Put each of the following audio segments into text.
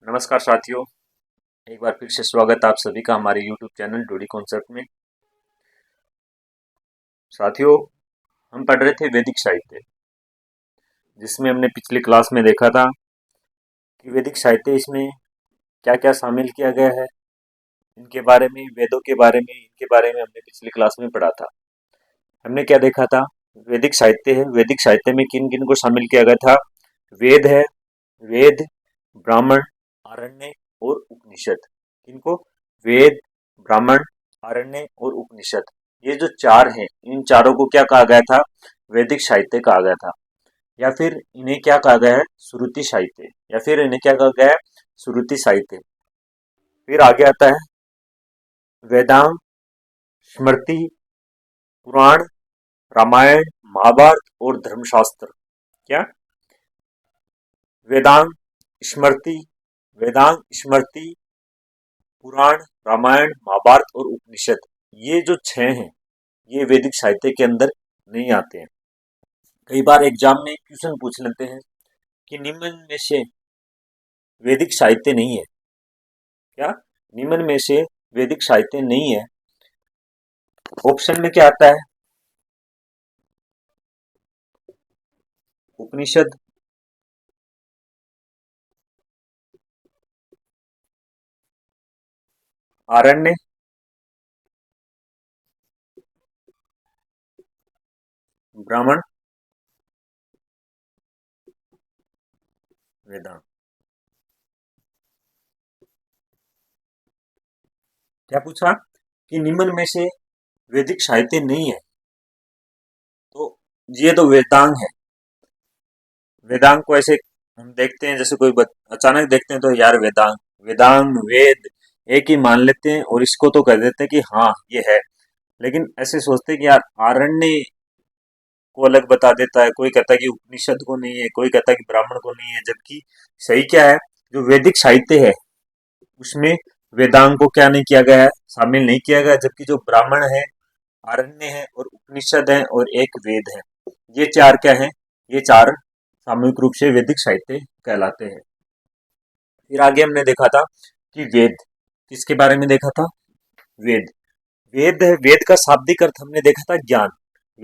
नमस्कार साथियों, एक बार फिर से स्वागत आप सभी का हमारे YouTube चैनल डूडी कॉन्सेप्ट में। साथियों, हम पढ़ रहे थे वैदिक साहित्य, जिसमें हमने पिछली क्लास में देखा था कि वैदिक साहित्य इसमें क्या क्या शामिल किया गया है, इनके बारे में, वेदों के बारे में, इनके बारे में हमने पिछली क्लास में पढ़ा था। हमने क्या देखा था? वैदिक साहित्य है, वैदिक साहित्य में किन किन को शामिल किया गया था? वेद है, वेद, ब्राह्मण, आरण्य और उपनिषद। किनको? वेद, ब्राह्मण, आरण्य और उपनिषद। ये जो चार हैं, इन चारों को क्या कहा गया था? वैदिक साहित्य कहा गया था, या फिर इन्हें क्या कहा गया है? श्रुति साहित्य, या फिर इन्हें क्या कहा गया है? श्रुति साहित्य। फिर आगे आता है वेदांग, स्मृति, पुराण, रामायण, महाभारत और धर्मशास्त्र। क्या? वेदांग, स्मृति, वेदांग, स्मृति, पुराण, रामायण, महाभारत और उपनिषद, ये जो छह हैं, ये वैदिक साहित्य के अंदर नहीं आते हैं। कई बार एग्जाम में क्वेश्चन पूछ लेते हैं कि निम्न में से वैदिक साहित्य नहीं है। क्या? निम्न में से वैदिक साहित्य नहीं है। ऑप्शन में क्या आता है? उपनिषद, आरण्य, ब्राह्मण, वेदांत। क्या पूछा? कि निम्न में से वैदिक साहित्य नहीं है, तो ये तो वेदांग है। वेदांग को ऐसे हम देखते हैं, जैसे कोई अचानक देखते हैं तो यार वेदांग, वेदांग, वेद एक ही मान लेते हैं और इसको तो कह देते हैं कि हाँ ये है। लेकिन ऐसे सोचते हैं कि यार आरण्य को अलग बता देता है, कोई कहता है कि उपनिषद को नहीं है, कोई कहता है कि ब्राह्मण को नहीं है। जबकि सही क्या है? जो वैदिक साहित्य है उसमें वेदांग को क्या नहीं किया गया है? शामिल नहीं किया गया। जबकि जो ब्राह्मण है, आरण्य है और उपनिषद है और एक वेद है, ये चार क्या है? ये चार सामूहिक रूप से वैदिक साहित्य कहलाते हैं। फिर आगे हमने देखा था कि वेद, किसके बारे में देखा था? वेद। वेद है, वेद का शाब्दिक अर्थ हमने देखा था ज्ञान।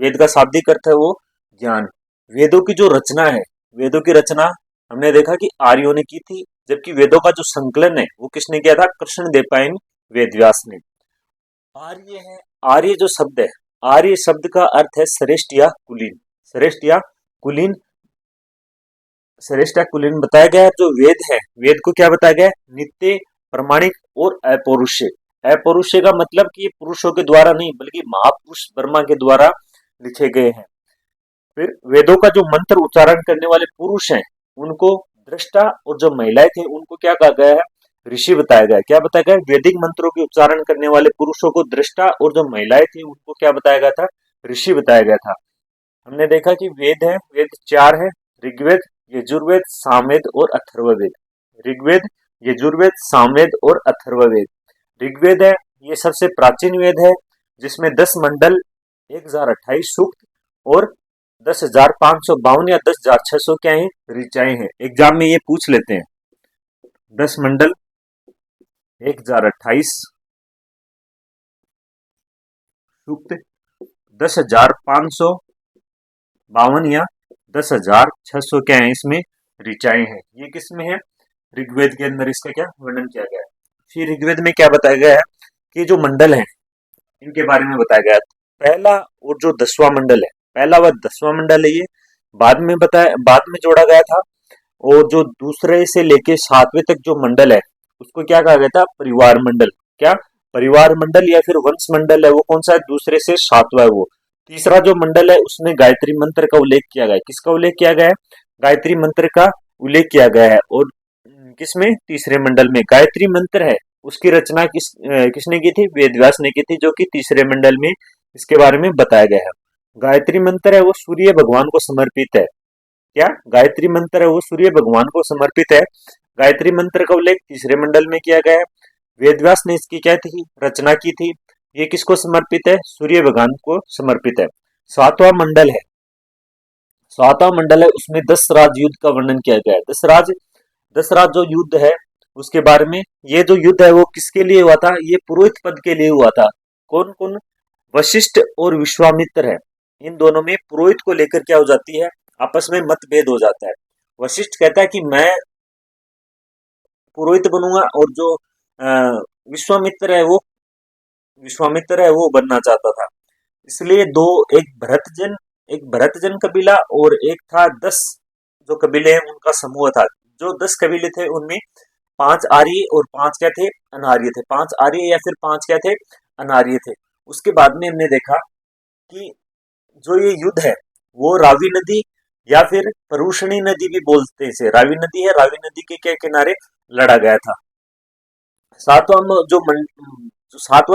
वेद का शाब्दिक अर्थ है वो ज्ञान। वेदों की जो रचना है, वेदों की रचना हमने देखा कि आर्यों ने की थी। जबकि वेदों का जो संकलन है वो किसने किया था? कृष्ण देवपायन वेदव्यास ने। आर्य है, आर्य जो शब्द है, आर्य शब्द का अर्थ है श्रेष्ठ या कुलीन। श्रेष्ठ या कुलीन, श्रेष्ठ या कुलीन बताया गया है। जो वेद है, वेद को क्या बताया गया है? नित्य, प्रमाणिक और अपौरुषेय। अपौरुषेय का मतलब कि ये पुरुषों के द्वारा नहीं, बल्कि महापुरुष ब्रह्मा के द्वारा लिखे गए हैं। फिर वेदों का जो मंत्र उच्चारण करने वाले पुरुष हैं, उनको दृष्टा, और जो महिलाएं थे उनको क्या कहा गया है? ऋषि बताया गया है। क्या बताया गया है? वैदिक मंत्रों के उच्चारण करने वाले पुरुषों को दृष्टा, और जो महिलाएं थी उनको क्या बताया गया था? ऋषि बताया गया था। हमने देखा कि वेद है, वेद चार है: ऋग्वेद, यजुर्वेद, सामवेद और अथर्ववेद। ऋग्वेद, यजुर्वेद, सामवेद और अथर्ववेद। ऋग्वेद है, ये सबसे प्राचीन वेद है, जिसमें 10 मंडल, 1028 सूक्त और 10,552 या 10,600 क्या है? ऋचाएं हैं। एग्जाम में ये पूछ लेते हैं। 10 मंडल, 1028 सूक्त, 10,552 या 10,600 क्या है? इसमें ऋचाएं हैं। ये किस में है? ऋग्वेद के अंदर इसका क्या वर्णन किया गया है। फिर ऋग्वेद में क्या बताया गया है? कि जो मंडल है इनके बारे में बताया गया है। पहला और जो 10वां मंडल है, पहला व 10वां मंडल है, ये बाद में बताया, बाद में जोड़ा गया था। और जो दूसरे से लेके 7वें तक जो मंडल है उसको क्या कहा गया था? परिवार मंडल। क्या? परिवार मंडल या फिर वंश मंडल है, वो कौन सा है? दूसरे से 7वां है वो। तीसरा जो मंडल है उसमें गायत्री मंत्र का उल्लेख किया गया है। किसका उल्लेख किया गया है? गायत्री मंत्र का उल्लेख किया गया है। और किसमें? तीसरे मंडल में गायत्री मंत्र है, उसकी रचना किसने की थी? वेदव्यास ने की थी, जो कि तीसरे मंडल में इसके बारे में बताया गया है। गायत्री मंत्र है वो सूर्य भगवान को समर्पित है। क्या? गायत्री मंत्र है वो सूर्य भगवान को समर्पित है। गायत्री मंत्र का उल्लेख तीसरे मंडल में किया गया है। वेदव्यास ने इसकी क्या थी? रचना की थी। ये किसको समर्पित है? सूर्य भगवान को समर्पित है। 7वां मंडल है, 7वां मंडल है, उसमें 10 राज युद्ध का वर्णन किया गया है। 10 राज जो युद्ध है उसके बारे में। ये जो युद्ध है वो किसके लिए हुआ था? ये पुरोहित पद के लिए हुआ था। कौन कौन? वशिष्ठ और विश्वामित्र है। इन दोनों में पुरोहित को लेकर क्या हो जाती है? आपस में मतभेद हो जाता है। वशिष्ठ कहता है कि मैं पुरोहित बनूंगा, और जो विश्वामित्र है वो बनना चाहता था। इसलिए दो, एक भरतजन कबीला और एक था 10 जो कबीले हैं उनका समूह था। जो 10 कबीले थे उनमें 5 आर्य और 5 क्या थे? अनार्य थे। 5 आर्य या फिर 5 क्या थे? अनार्य थे। उसके बाद में हमने देखा कि जो ये युद्ध है वो रावी नदी या फिर परुषणी नदी भी बोलते हैं इसे। रावी नदी है, रावी नदी के क्या किनारे लड़ा गया था। सातवां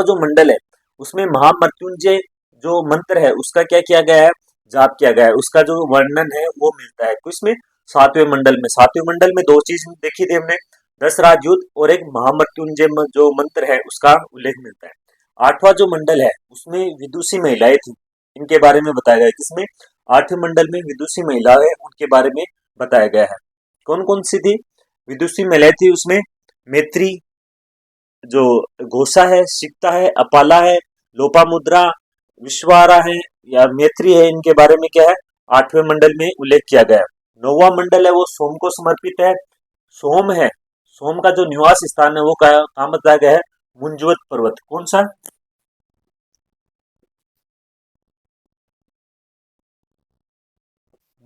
जो मंडल है उसमें महामृत्युंजय जो मंत्र है उसका क्या किया गया है? जाप किया गया है। उसका जो वर्णन है वो मिलता है किसमें? सातवें मंडल में। सातवें मंडल में दो चीज देखी थी हमने, 10 राजयुद्ध और एक महामृत्युंजय जो मंत्र है उसका उल्लेख मिलता है। आठवां जो मंडल है उसमें विदुषी महिलाएं थी, इनके बारे में बताया गया है। किसमें? आठवें मंडल में विदुषी महिलाएं, उनके बारे में बताया गया है। कौन कौन सी थी विदुषी महिलाएं? थी उसमें मैत्री, जो घोषा है, सिक्ता है, अपाला है, लोपामुद्रा, विश्वारा है या मैत्री है, इनके बारे में क्या है? आठवें मंडल में उल्लेख किया गया है। नौवां मंडल है वो सोम को समर्पित है। सोम है, सोम का जो निवास स्थान है वो कहाँ बताया गया है? मुंजवत पर्वत। कौन सा?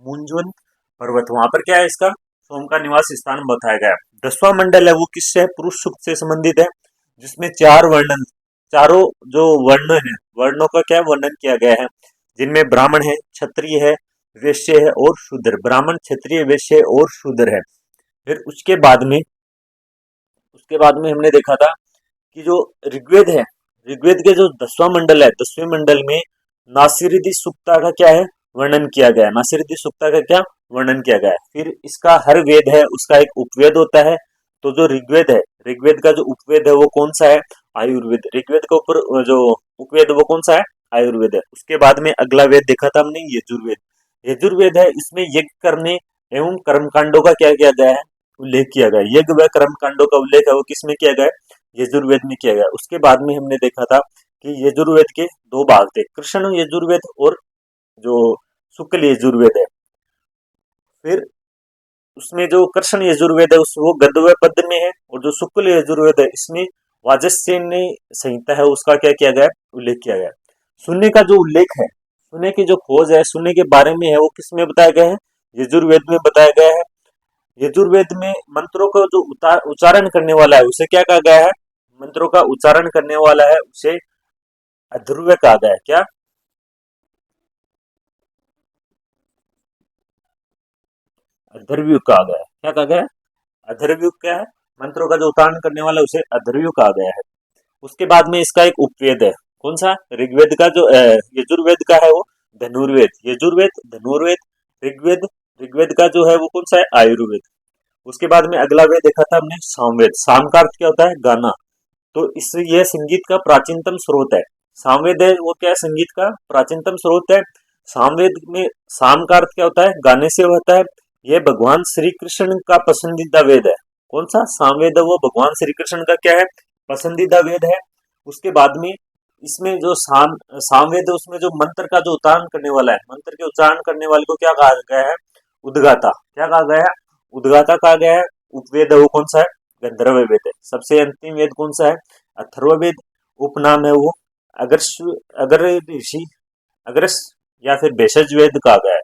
मुंजवन पर्वत, वहां पर क्या है इसका? सोम का निवास स्थान बताया गया है। 10वां मंडल है वो किससे है? पुरुष सूक्त से संबंधित है, जिसमें चारों जो वर्ण है, वर्णों का क्या वर्णन किया गया है, जिनमें ब्राह्मण है, क्षत्रिय है, वैश्य है और शूद्र। ब्राह्मण, क्षत्रिय, वैश्य और शूद्र है। फिर उसके बाद में हमने देखा था कि जो ऋग्वेद है, ऋग्वेद के जो 10वां मंडल है, 10वें मंडल में नासिरिदी सुक्ता का क्या है? वर्णन किया गया है। नासिरिदी सुक्ता का क्या वर्णन किया गया है? फिर इसका हर वेद है उसका एक उपवेद होता है। तो जो ऋग्वेद है, ऋग्वेद का जो उपवेद है वो कौन सा है? आयुर्वेद। ऋग्वेद के ऊपर जो उपवेद वो कौन सा है? आयुर्वेद है। उसके बाद में अगला वेद देखा था हमने, यजुर्वेद। यजुर्वेद है, इसमें यज्ञ करने एवं कर्मकांडों का क्या किया गया है? उल्लेख किया गया है। यज्ञ व कर्मकांडों का उल्लेख है वो किसमें किया गया है? यजुर्वेद में किया गया। उसके बाद में हमने देखा था कि यजुर्वेद के दो भाग थे, कृष्ण यजुर्वेद और जो शुक्ल यजुर्वेद है। फिर उसमें जो कृष्ण यजुर्वेद है उस वो गद्य व पद्य में है, और जो शुक्ल यजुर्वेद है इसमें वाजस्यन्य संहिता है उसका क्या किया गया है? उल्लेख किया गया है। शून्य का जो उल्लेख है, शून्य की जो खोज है, शून्य के बारे में है वो किसमें बताया गया है? यजुर्वेद में बताया गया है। यजुर्वेद में मंत्रों का जो उच्चारण करने वाला है उसे क्या कहा गया है? मंत्रों का उच्चारण करने वाला है उसे अध्रुव कहा गया है। क्या? अध्वर्यु कहा गया है। क्या कहा गया है? अध्वर्यु क्या है? मंत्रों का जो उच्चारण करने वाला है उसे अध्वर्यु कहा गया है। उसके बाद में इसका एक उपवेद है। कौन सा? ऋग्वेद का जो यजुर्वेद का है वो धनुर्वेद। यजुर्वेद, धनुर्वेद, ऋग्वेद। ऋग्वेद का जो है वो कौन सा है? आयुर्वेद। उसके बाद में अगला वेद देखा था हमने, सामवेद। साम का अर्थ क्या होता है? गाना। तो इस यह संगीत का प्राचीनतम स्रोत है। सामवेद है वो क्या है? संगीत का प्राचीनतम स्रोत है। सामवेद में साम का अर्थ क्या होता है? गाने से होता है। यह भगवान श्री कृष्ण का पसंदीदा वेद है। कौन सा? सामवेद है वो भगवान श्री कृष्ण का क्या है? पसंदीदा वेद है। उसके बाद में इसमें जो सामवेद है उसमें जो मंत्र का जो उच्चारण करने वाला है, मंत्र के उच्चारण करने वाले को क्या कहा गया है? उद्गाता। क्या कहा गया है? उद्गाता कहा गया है। उपवेद है वो कौन सा है? गंधर्व वेद है। सबसे अंतिम वेद कौन सा है? अथर्ववेद। उपनाम है वो अगर अगर ऋषि अग्रस या फिर भेषज वेद कहा गया है।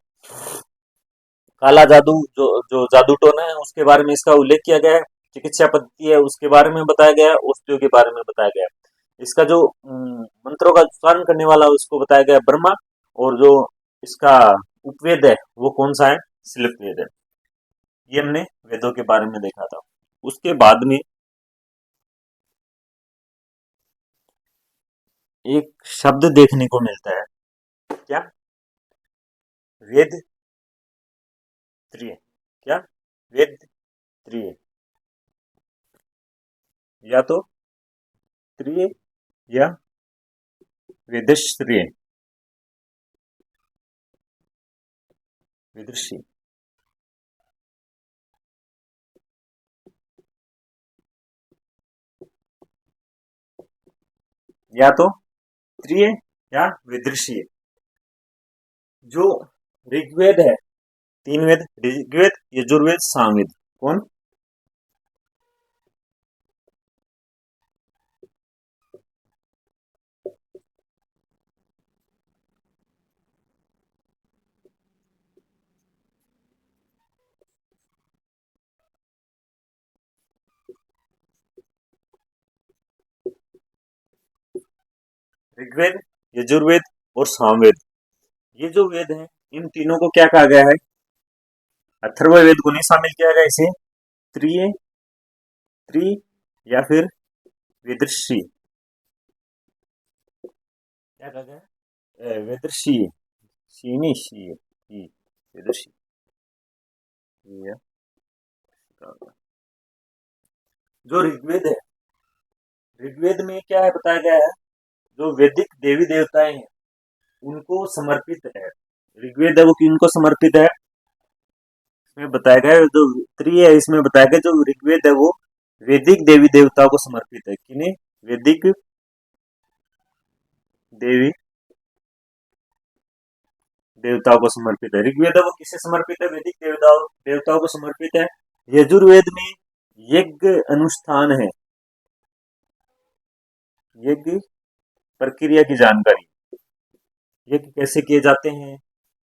काला जादू, जो जादू टोना है उसके बारे में इसका उल्लेख किया गया है। चिकित्सा पद्धति है उसके बारे में बताया गया है। औषधियों के बारे में बताया गया है। इसका जो मंत्रों का उच्चारण करने वाला है उसको बताया गया है ब्रह्मा। और जो इसका उपवेद है वो कौन सा है? शिल्प वेद है। ये हमने वेदों के बारे में देखा था। उसके बाद में एक शब्द देखने को मिलता है। क्या? वेद त्रिय। क्या? वेद त्रिय, या तो त्रिय या वेदश्रिय, विदुषी। या तो तृतीय या विदृशीय। जो ऋग्वेद है, तीन वेद, ऋग्वेद, यजुर्वेद, सामवेद, कौन? ऋग्वेद, यजुर्वेद और सामवेद, ये जो वेद हैं, इन तीनों को क्या कहा गया है? अथर्ववेद को नहीं शामिल किया गया इसे त्रिय, त्रि या फिर वेदर्षि, क्या कहा गया? वेदर्षि, शीनी शी, वेदर्षि, ये कहा गया। जो ऋग्वेद है, ऋग्वेद में क्या है बताया गया है? जो वैदिक देवी देवताएं हैं उनको समर्पित है। ऋग्वेद है वो किनको समर्पित है? इसमें बताया गया है, जो त्रिय है इसमें बताया गया जो ऋग्वेद है वो वैदिक देवी देवताओं को समर्पित है। किन्हें? वैदिक देवी देवताओं को समर्पित है। ऋग्वेद है वो किसे समर्पित है? वैदिक देवताओं देवताओं को समर्पित है। यजुर्वेद में यज्ञ अनुष्ठान है, यज्ञ प्रक्रिया की जानकारी, यज्ञ कैसे किए जाते हैं,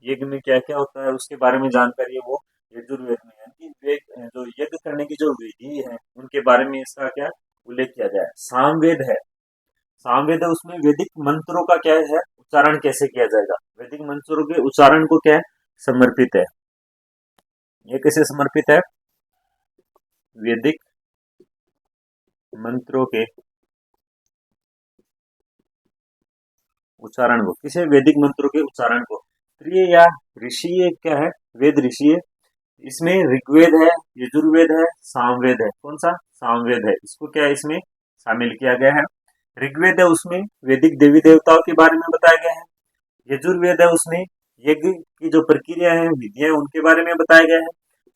यज्ञ में क्या क्या होता है उसके बारे में जानकारी है वो यजुर्वेद में है। कि जो यज्ञ करने की जो विधि है उनके बारे में इसका क्या उल्लेख किया गया है। सामवेद है, सामवेद है उसमें वैदिक मंत्रों का क्या है उच्चारण कैसे किया जाएगा, वैदिक मंत्रों के उच्चारण को क्या है समर्पित है। ये कैसे समर्पित है? वैदिक मंत्रों के उच्चारण को, किसे? वैदिक मंत्रों के उच्चारण को। प्रिय या ऋषि क्या है? वेद ऋषि। इसमें ऋग्वेद है, यजुर्वेद है, सामवेद है। कौन सा? सामवेद है। इसको क्या है इसमें शामिल किया गया है। ऋग्वेद है उसमें वैदिक देवी देवताओं के बारे में बताया गया है। यजुर्वेद है उसमें यज्ञ की जो प्रक्रिया है विधियां उनके बारे में बताया गया है।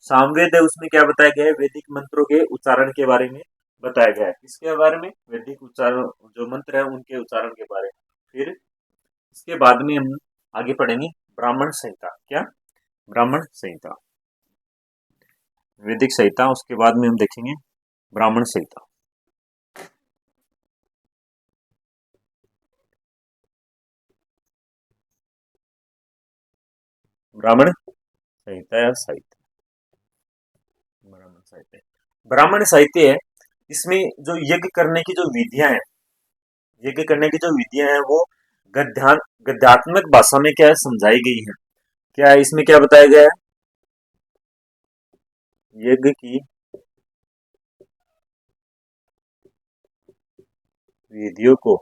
सामवेद है उसमें क्या बताया गया है? वैदिक मंत्रों के उच्चारण के बारे में बताया गया है। किसके बारे में? वैदिक उच्चारण जो मंत्र है उनके उच्चारण के बारे में। फिर इसके बाद में हम आगे पढ़ेंगे ब्राह्मण संहिता। क्या? ब्राह्मण संहिता, वैदिक संहिता, उसके बाद में हम देखेंगे ब्राह्मण संहिता। ब्राह्मण संहिता या साहित्य, ब्राह्मण साहित्य, ब्राह्मण साहित्य है। इसमें जो यज्ञ करने की जो विधियां हैं, यज्ञ करने की जो विधियां हैं वो गद्यात्मक भाषा में क्या है समझाई गई है। क्या है इसमें क्या बताया गया है? यज्ञ की विधियों को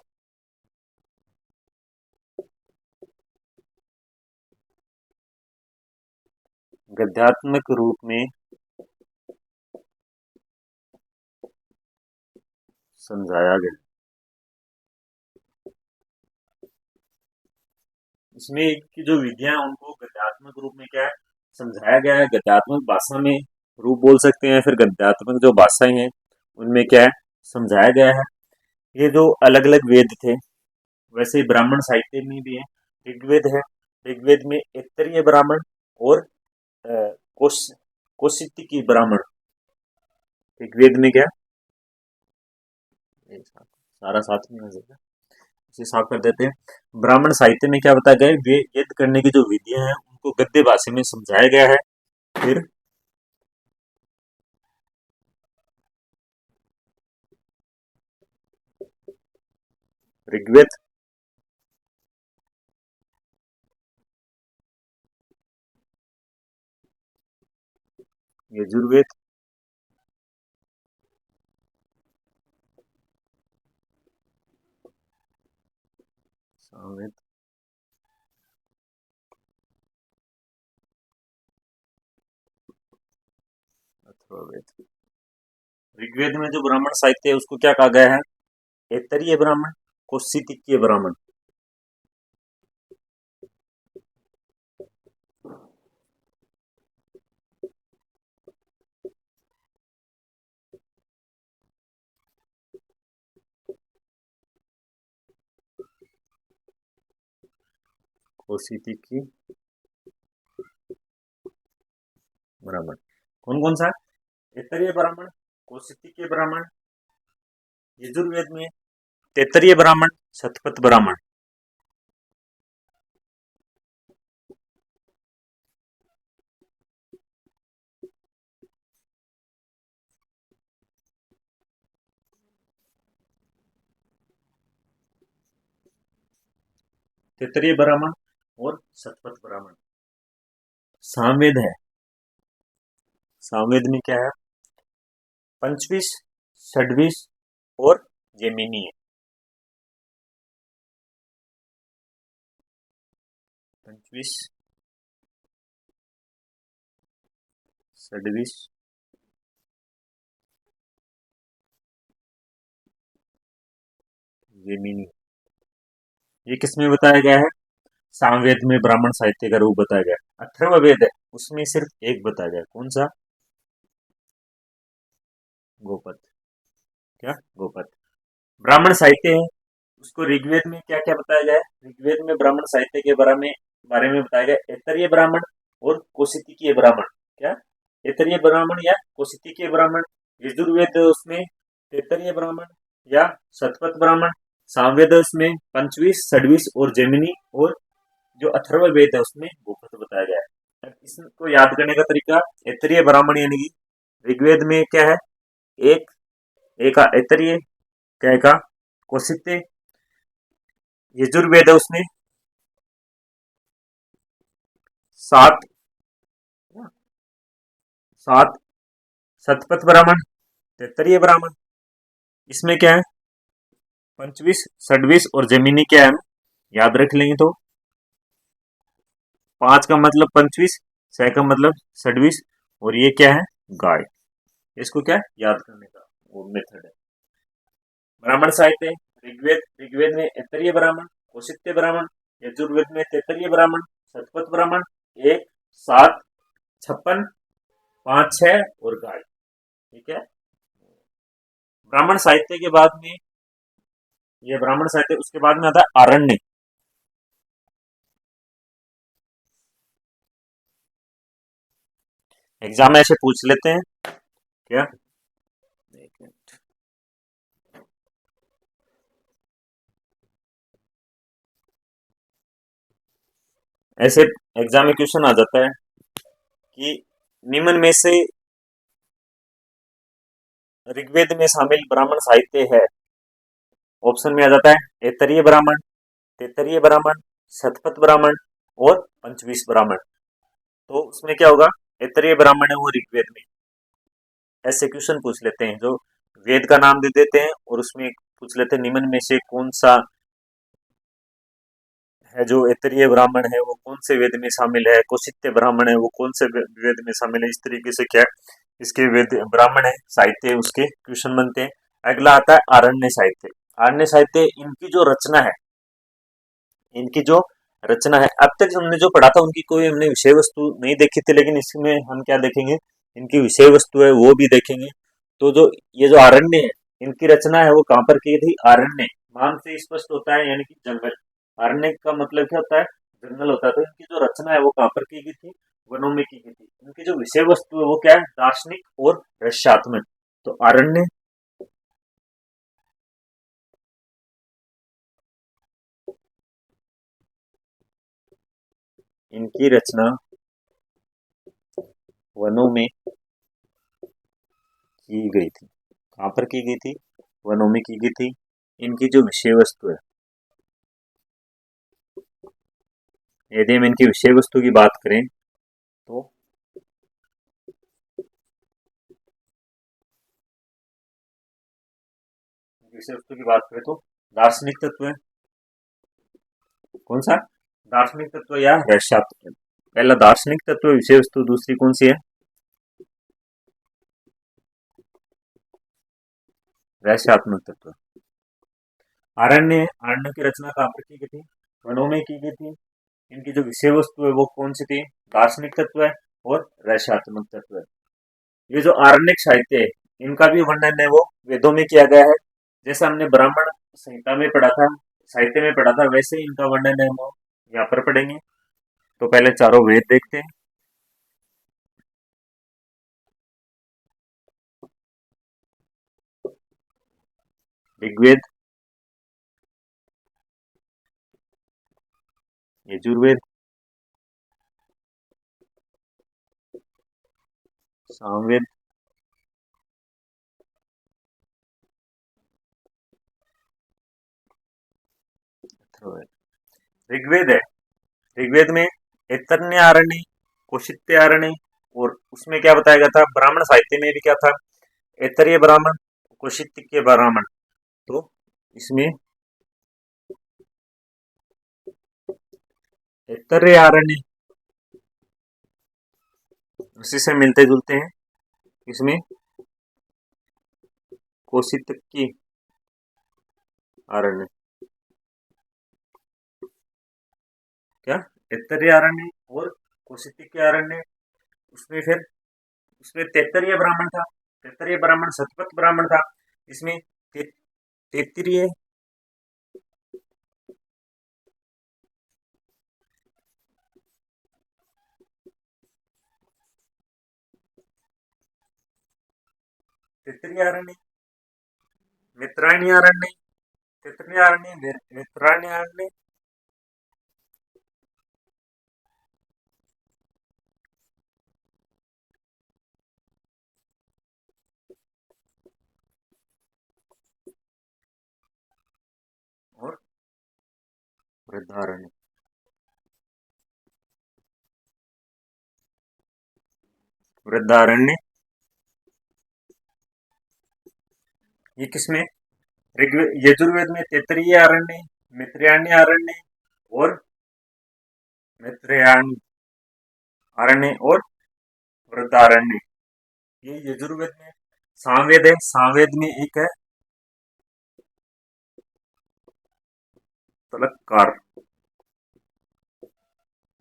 गद्यात्मक रूप में समझाया गया। इसमें की जो विधियां हैं उनको गद्यात्मक रूप में क्या है समझाया गया है। गद्यात्मक भाषा में रूप बोल सकते हैं, फिर गद्यात्मक जो भाषाएं हैं उनमें क्या है समझाया गया है। ये जो अलग अलग वेद थे वैसे ही ब्राह्मण साहित्य में भी है। ऋग्वेद है, ऋग्वेद में ऐतरेय ब्राह्मण और कोश कौशिकी ब्राह्मण। ऋग्वेद में क्या, एक साथ सारा साथ में हो जाएगा, इसे साफ कर देते हैं। ब्राह्मण साहित्य में क्या बताया गया है? वे यज्ञ करने की जो विधियां हैं उनको गद्य भाषा में समझाया गया है। फिर ऋग्वेद, यजुर्वेद, सामवेद, अथर्ववेद। ऋग्वेद में जो ब्राह्मण साहित्य है उसको क्या कहा गया है? ऐतरेय ब्राह्मण, कौशिकीय ब्राह्मण। कौशिकी ब्राह्मण। कौन कौन सा? तैत्तरीय ब्राह्मण, कौशिकी ब्राह्मण, यजुर्वेद में तैत्तरीय ब्राह्मण, शतपथ ब्राह्मण। तैत्तरीय ब्राह्मण और शतपथ ब्राह्मण। सामवेद है, सामवेद में क्या है? पंचविश, षड्विश और जैमिनी है। पंचविश, षड्विश, जैमिनी। ये किसमें बताया गया है? सामवेद में ब्राह्मण साहित्य का रूप बताया गया। अथर्ववेद है, उसमें सिर्फ एक बताया गया। कौन सा? गोपद। क्या? गोपद। ब्राह्मण साहित्य है, उसको ऋग्वेद में क्या क्या बताया गया है? ऋग्वेद में ब्राह्मण साहित्य के बारे में बताया गया ऐतरेय ब्राह्मण और कौशिकी ब्राह्मण। क्या? ऐतरेय ब्राह्मण या कौशिकी ब्राह्मण। यजुर्वेद उसमें तैत्तरीय ब्राह्मण या शतपथ ब्राह्मण। सामवेद उसमें पंचविश, षड्विश और जैमिनी। और जो अथर्ववेद है उसमें गोपद बताया गया है। अब इसको याद करने का तरीका, ऐतरेय ब्राह्मण यानी कि ऋग्वेद में क्या है? एक एक ऐतरेय, क्या का कौशिक। यजुर्वेद है उसमें 7 7 शतपथ ब्राह्मण, तैत्तरीय ब्राह्मण। इसमें क्या है? पंचविश, षड्विश और जैमिनी क्या है? याद रख लेंगे तो 5 का मतलब पंचविश, 6 का मतलब षड्विश और ये क्या है? गाय। इसको क्या याद करने का वो मेथड है। ब्राह्मण साहित्य ऋग्वेद में ऐतरेय ब्राह्मण, कौशिक ब्राह्मण। यजुर्वेद में तैत्तरीय ब्राह्मण, शतपथ ब्राह्मण। 1, 7, 56, 5, 6 और गाय। ठीक है। ब्राह्मण साहित्य के बाद में ये ब्राह्मण साहित्य, उसके बाद में आता है आरण्य। एग्जाम में ऐसे पूछ लेते हैं क्या? एक मिनट। ऐसे एग्जाम में क्वेश्चन आ जाता है कि निम्न में से ऋग्वेद में शामिल ब्राह्मण साहित्य है। ऑप्शन में आ जाता है ऐतरेय ब्राह्मण, तैत्तरीय ब्राह्मण, शतपथ ब्राह्मण और पंचविश ब्राह्मण। तो उसमें क्या होगा? ऐतरेय ब्राह्मण है वो ऋग्वेद में। ऐसे क्वेश्चन पूछ लेते हैं जो वेद का नाम दे देते हैं और उसमें पूछ लेते हैं निम्न में से कौन सा है जो ऐतरेय ब्राह्मण है वो कौन से वेद में शामिल है, कौशिक ब्राह्मण है वो कौन से वेद में शामिल है। इस तरीके से क्या इसके वेद ब्राह्मण है साहित्य उसके क्वेश्चन बनते हैं। अगला आता है आरण्य साहित्य। आरण्य साहित्य इनकी जो रचना है, इनकी जो रचना है, अब तक हमने जो पढ़ा था उनकी कोई हमने विषय वस्तु नहीं देखी थी, लेकिन इसमें हम क्या देखेंगे? इनकी विषय वस्तु है वो भी देखेंगे। तो जो ये जो आरण्य है, इनकी रचना है वो कहाँ पर की थी? आरण्य। नाम से स्पष्ट होता है यानी कि जंगल। आरण्य का मतलब क्या होता है? जंगल होता है। तो इनकी जो रचना है वो कहाँ पर की गई थी? वनों में की गई थी। इनकी जो विषय वस्तु है वो क्या है? दार्शनिक और रहस्यात्मक। तो आरण्य इनकी रचना वनों में की गई थी। कहाँ पर की गई थी? वनों में की गई थी। इनकी जो विषय वस्तु है, यदि हम इनकी विषय वस्तु की बात करें तो विषय वस्तु की बात करें तो दार्शनिक तत्व है। कौन सा? दार्शनिक तत्व या रहस्यात्मक। पहला दार्शनिक तत्व विषय वस्तु, दूसरी कौन सी है? रहस्यात्मक तत्व। आरण्य की रचना कहाँ पर की गई थी? वनों में की गई थी। इनकी जो विषय वस्तु है वो कौन सी थी? दार्शनिक तत्व है और रहस्यात्मक तत्व है। ये जो आरण्यक साहित्य है इनका भी वर्णन है वो वेदों में किया गया है। जैसा हमने ब्राह्मण संहिता में पढ़ा था, साहित्य में पढ़ा था, वैसे ही इनका वर्णन है वो यहाँ पर पढ़ेंगे। तो पहले चारों वेद देखते हैं। ऋग्वेद, यजुर्वेद, सामवेद, अथर्ववेद। ऋग्वेद है, ऋग्वेद में ऐतरण्यारण्य, कौशित्यारण्य, और उसमें क्या बताया गया था, ब्राह्मण साहित्य में भी क्या था, ऐतरेय ब्राह्मण, कौशित्य ब्राह्मण। तो इसमें ऐतरेयारण्य उसी से मिलते जुलते हैं। इसमें कौशित्य आरण्य, क्या, ऐतरेयारण्य और कौशित्य उसमें फिर उसमें तैत्तरीय ब्राह्मण था, तैत्तरीय ब्राह्मण शतपथ ब्राह्मण था। इसमें तैत्तरीय तैत्तरीयारण्य, मित्रायणीयारण्य, तैत्तरीयारण्य, मित्रायणीयारण्य और वृद्धारण्य। वृद्धारण्य ये किसमें, ऋग्वेद यजुर्वेद में तैत्तरीय आरण्य, मित्रायणी आरण्य और मित्रायण आरण्य और वृद्धारण्य। ये यजुर्वेद में। सामवेद है, सामवेद में एक है तलक्कार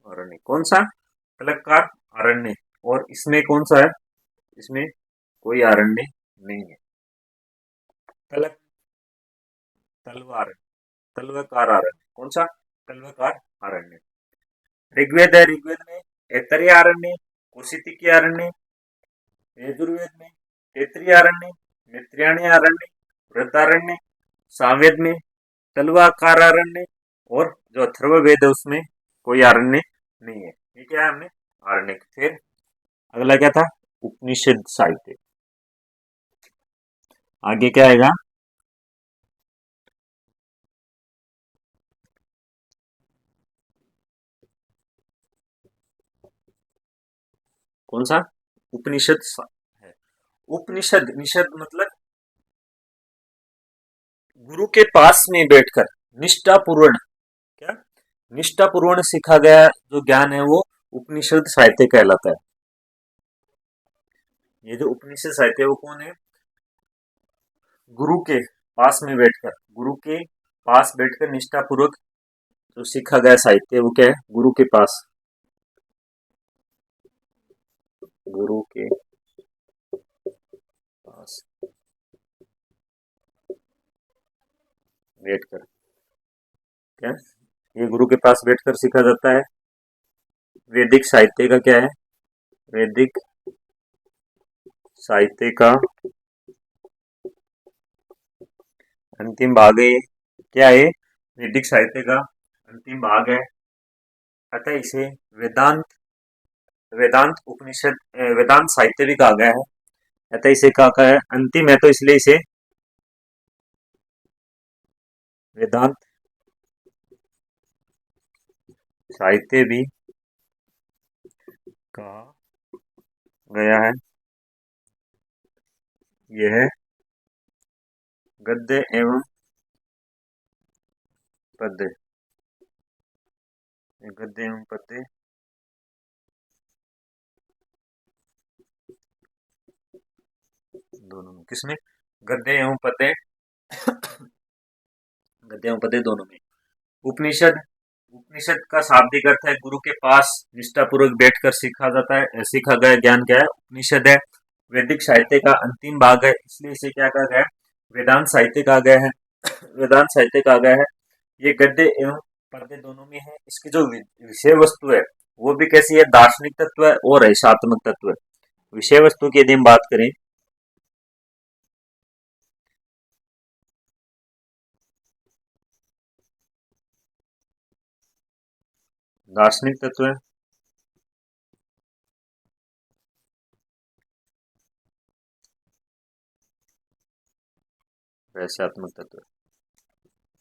अरण्य। कौन सा, तलक्कार अरण्य। और इसमें कौन सा है, इसमें कोई अरण्य नहीं है। तलक तलवार तलवकार अरण्य, कौन सा, तलवकार अरण्य। ऋग्वेद है, ऋग्वेद में ऐतरेय अरण्य, कौशितिकी अरण्य। यजुर्वेद में तैत्तरीय अरण्य, मित्रायणी अरण्य, वृद्धारण्य। सामवेद में तलवाकार अरण्य। और जो अथर्ववेद है उसमें कोई अरण्य नहीं है। ये क्या है, हमने अरण्य। फिर अगला क्या था, उपनिषद साहित्य। आगे क्या आएगा, कौन सा, उपनिषद है। उपनिषद, निषद मतलब गुरु के पास में बैठकर निष्ठापूर्ण, क्या, निष्ठापूर्ण सीखा गया जो ज्ञान है वो उपनिषद साहित्य कहलाता है। ये जो उपनिषद साहित्य है वो कौन है, गुरु के पास में बैठकर, गुरु के पास बैठकर निष्ठापूर्वक जो सीखा गया साहित्य वो क्या है, गुरु के पास, गुरु के पास बैठकर, क्या, ये गुरु के पास बैठकर सीखा जाता है। वैदिक साहित्य का क्या है, वैदिक साहित्य का अंतिम भाग है। क्या है, वैदिक साहित्य का अंतिम भाग है। अतः इसे वेदांत वेदांत उपनिषद वेदांत साहित्य भी कहा गया है। अतः इसे कहा है अंतिम है, तो इसलिए इसे वेदांत साहित्य भी कहा गया है। यह गद्य एवं पद्य, गद्य एवं पद्य दोनों में, किसमें, गद्य एवं पद्य, गद्य एवं पद्य दोनों में। उपनिषद, उपनिषद का शाब्दिक अर्थ है गुरु के पास निष्ठापूर्वक बैठकर सीखा जाता है, सीखा गया ज्ञान क्या है, उपनिषद है। वैदिक साहित्य का अंतिम भाग है, इसलिए इसे क्या कहा गया है, वेदांत साहित्य कहा गया है। वेदांत साहित्य कहा गया है। ये गद्य एवं पर्दे दोनों में है। इसकी जो विषय वस्तु है वो भी कैसी है, दार्शनिक तत्व है और रहस्यात्मक तत्व है। विषय वस्तु की यदि हम बात करें, दार्शनिक तत्व है, रहस्यात्मक तत्व है।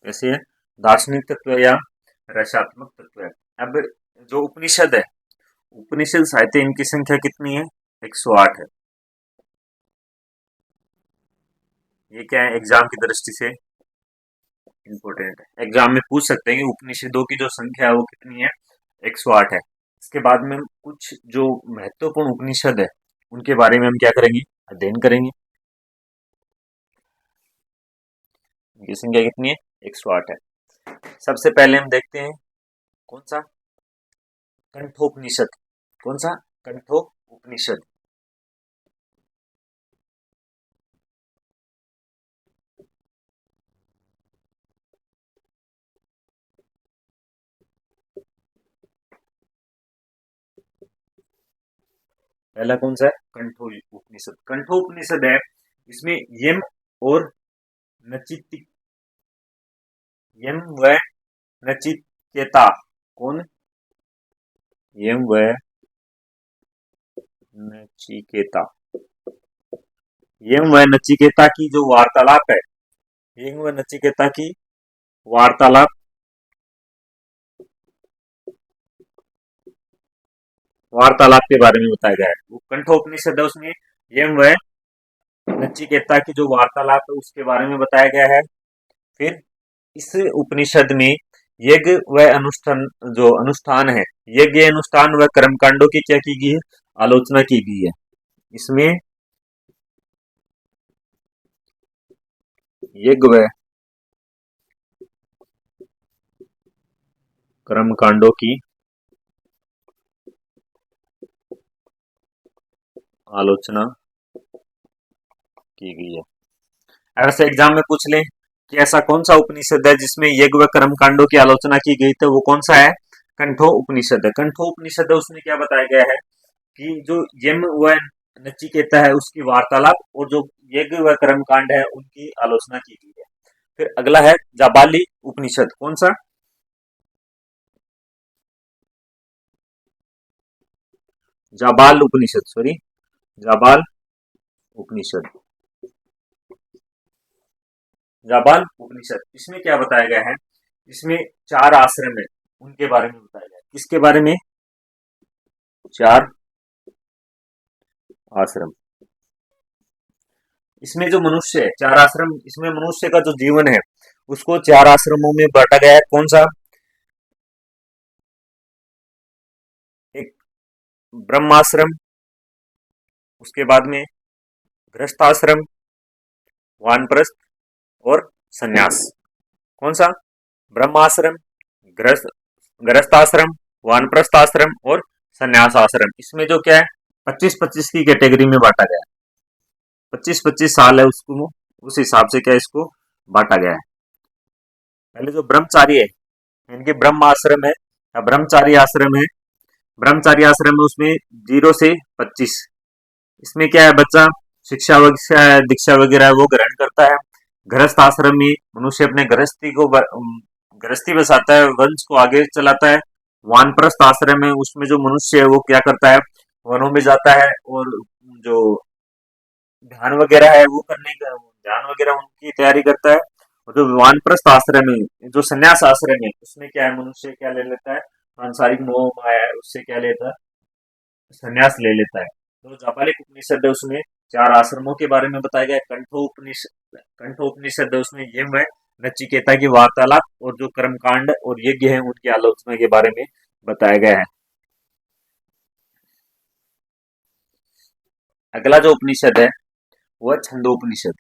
कैसे है, दार्शनिक तत्व या रहस्यात्मक तत्व है। अब जो उपनिषद है, उपनिषद साहित्य, इनकी संख्या कितनी है, 108 है। ये क्या है, एग्जाम की दृष्टि से इंपॉर्टेंट है। एग्जाम में पूछ सकते हैं कि उपनिषदों की जो संख्या है वो कितनी है, 108 है। इसके बाद में कुछ जो महत्वपूर्ण उपनिषद है उनके बारे में हम क्या करेंगे, अध्ययन करेंगे। उनकी संख्या कितनी है, 108 है। सबसे पहले हम देखते हैं कौन सा, कंठोपनिषद। कौन सा, कंठोपनिषद। पहला कौन सा है, कंठो उपनिषद। कंठोपनिषद है, इसमें यम और नचित, यम व नचिकेता, कौन, यम व नचिकेता, यम व नचिकेता की जो वार्तालाप है, यम व नचिकेता की वार्तालाप, वार्तालाप के बारे में बताया गया है। वो कंठोपनिषद है, उसमें यम व नचिकेता की जो वार्तालाप है उसके बारे में बताया गया है। फिर इस उपनिषद में यज्ञ व अनुष्ठान, जो अनुष्ठान है, यज्ञ अनुष्ठान व कर्मकांडों की क्या की गई है, आलोचना की गई है। इसमें यज्ञ व कर्मकांडों की आलोचना की गई है। अगर से एग्जाम में पूछ ले कि ऐसा कौन सा उपनिषद है जिसमें यज्ञ व कर्मकांडों की आलोचना की गई, तो वो कौन सा है, कंठो उपनिषद है। कंठो उपनिषद है, उसमें क्या बताया गया है कि जो यम व नचिकेता है उसकी वार्तालाप और जो यज्ञ व कर्मकांड है उनकी आलोचना की गई है। फिर अगला है जाबाली उपनिषद। कौन सा, जाबाल उपनिषद, सॉरी, जाबाल उपनिषद, जाबाल उपनिषद। इसमें क्या बताया गया है, इसमें 4 आश्रम है उनके बारे में बताया गया है। किसके बारे में, 4 आश्रम। इसमें जो मनुष्य है, 4 आश्रम, इसमें मनुष्य का जो जीवन है उसको 4 आश्रमों में बांटा गया है। कौन सा, एक ब्रह्माश्रम, उसके बाद में गृहस्थाश्रम, वानप्रस्थ और सन्यास। कौन सा, ब्रह्माश्रम, गृहस्थ, गृहस्थाश्रम, वानप्रस्थ आश्रम और सन्यास आश्रम। इसमें जो क्या है, 25-25 की कैटेगरी में बांटा गया है। 25-25 साल है उसको, उस हिसाब से क्या इसको बांटा गया है। पहले जो ब्रह्मचारी है, इनके ब्रह्म आश्रम है या ब्रह्मचारी आश्रम है, ब्रह्मचारी आश्रम में उसमें 0 से 25। इसमें क्या है, बच्चा शिक्षा वगैरह, दीक्षा वगैरह है वो ग्रहण करता है। गृहस्थ आश्रम में मनुष्य अपने गृहस्थी को गृहस्थी बसाता है, वंश को आगे चलाता है। वानप्रस्थ आश्रम है, उसमें जो मनुष्य है वो क्या करता है, वनों में जाता है और जो ध्यान वगैरह है वो करने का, ध्यान वगैरह उनकी तैयारी करता है। और जो वानप्रस्थ आश्रम है, जो संन्यास आश्रम है, उसमें क्या है, मनुष्य क्या ले लेता है, सांसारिक मोह माया है उससे क्या लेता है, संन्यास ले लेता है। तो जापालिक उपनिषद है, उसमें 4 आश्रमों के बारे में बताया गया है। कंठोपनिषद है, उसमें यम है नचिकेता की वार्तालाप और जो कर्मकांड और यज्ञ है उनकी आलोचना के बारे में बताया गया है। अगला जो उपनिषद है वह छंदोपनिषद।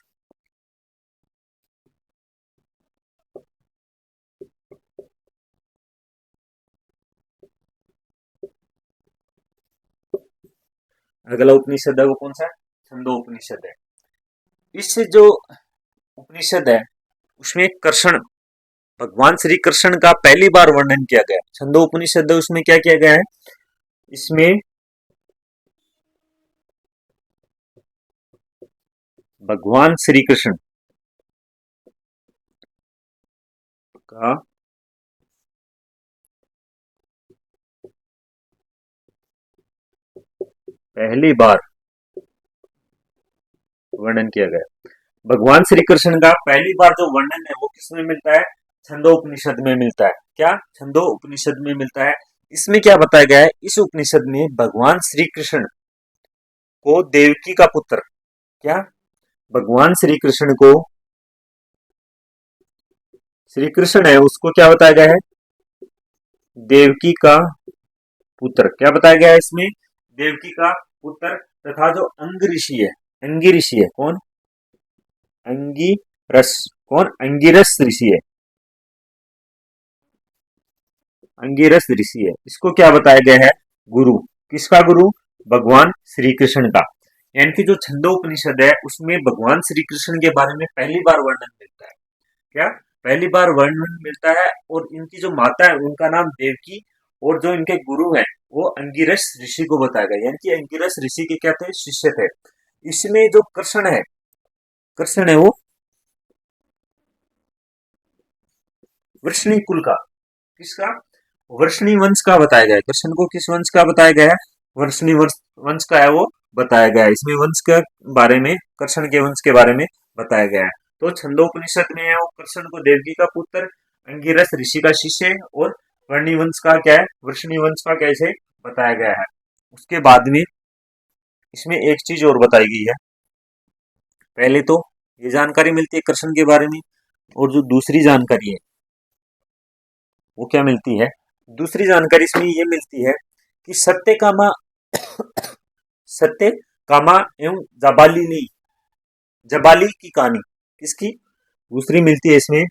अगला उपनिषद है वो कौन सा है, छंदोपनिषद है। इस जो उपनिषद है उसमें कर्षण भगवान श्री कृष्ण का पहली बार वर्णन किया गया। छंदोपनिषद उसमें क्या किया गया है, इसमें भगवान श्री कृष्ण का पहली बार वर्णन किया गया। भगवान श्री कृष्ण का पहली बार जो वर्णन है वो किसमें मिलता है, छंदोपनिषद में मिलता है। क्या, छंदोपनिषद में मिलता है। इसमें क्या बताया गया है, इस उपनिषद में भगवान श्री कृष्ण को देवकी का पुत्र, क्या, भगवान श्री कृष्ण को, श्री कृष्ण है उसको क्या बताया गया है, देवकी का पुत्र। क्या बताया गया है इसमें, देवकी का पुत्र। तथा जो अंग ऋषि है, अंगी ऋषि है, कौन, अंगिरस, कौन, अंगिरस ऋषि है, अंगिरस ऋषि है, इसको क्या बताया गया है, गुरु। किसका गुरु, भगवान श्री कृष्ण का। यानी कि जो छंदोपनिषद है उसमें भगवान श्री कृष्ण के बारे में पहली बार वर्णन मिलता है। क्या, पहली बार वर्णन मिलता है। और इनकी जो माता है उनका नाम देवकी, और जो इनके गुरु हैं वो अंगिरस ऋषि को बताया गया। यानी कि अंगिरस ऋषि के क्या थे, शिष्य थे। इसमें जो कृष्ण है, कृष्ण है वो वृष्णि कुल का, किसका, वृष्णि वंश का बताया गया है। कृष्ण को किस वंश का बताया गया है, वृष्णि वंश का है वो बताया गया है। इसमें वंश के बारे में, कृष्ण के वंश के बारे में बताया गया है। तो छंदोपनिषद में है वो कृष्ण को देवकी का पुत्र, अंगिरस ऋषि का शिष्य, और वर्णी वंश का क्या है, वृष्णि वंश का कैसे बताया गया है। उसके बाद में इसमें एक चीज और बताई गई है। पहले तो ये जानकारी मिलती है कृष्ण के बारे में, और जो दूसरी जानकारी है वो क्या मिलती है, दूसरी जानकारी इसमें ये मिलती है कि सत्यकामा, सत्यकामा एवं जबाली, जबाली की कहानी किसकी, दूसरी मिलती है इसमें,